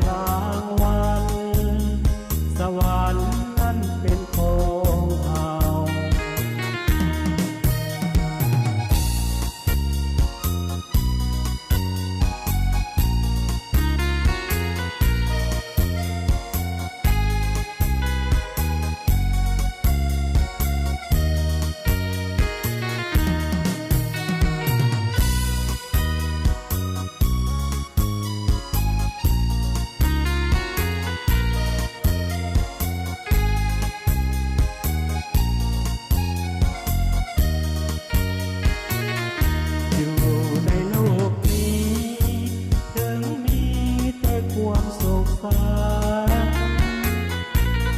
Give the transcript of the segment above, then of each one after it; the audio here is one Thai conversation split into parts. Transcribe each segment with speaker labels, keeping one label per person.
Speaker 1: ล้างวันสวรรค์นั้นเป็นของเรา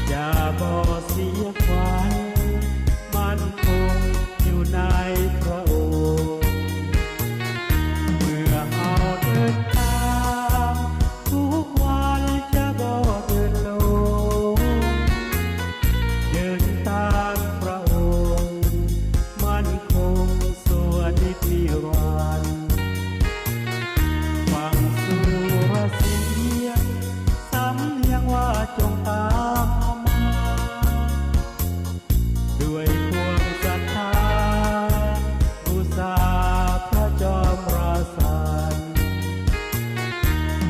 Speaker 1: อย่าบ่เสียขวัญมันคงอยู่ในพระองค์เมื่อเอาเดินทางทุกวันจะบ่เดินลงเดินตามพระองค์มันคงส่วนนิรันดร์ฟังสุรเสียงสำเนียงว่าจงตามมาด้วยความศรัทธาบูชาพระจอมราชัน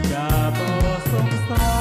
Speaker 1: อย่าบ่สงสาร